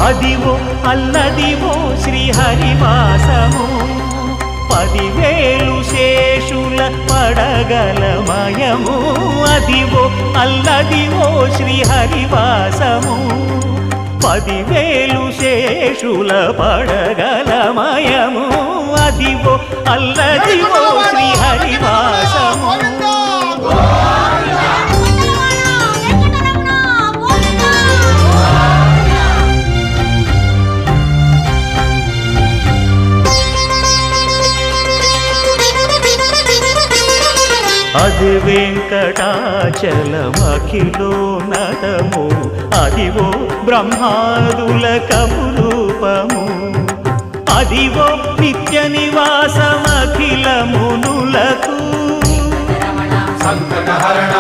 అదివో అల్లదివో శ్రీహరివాసము 10,000 శేషుల పడగలమయము అదివో అల్లదివో శ్రీహరివాసము 10,000 శేషుల పడగలమయము అదివో అల్లదివో శ్రీహరివాసము అది వెంకటాచలమఖిలోన్నతము అదివో బ్రహ్మాదుల కపురూపము అదివో నిత్య నివాసమఖిల మునులకు సంకటహరణ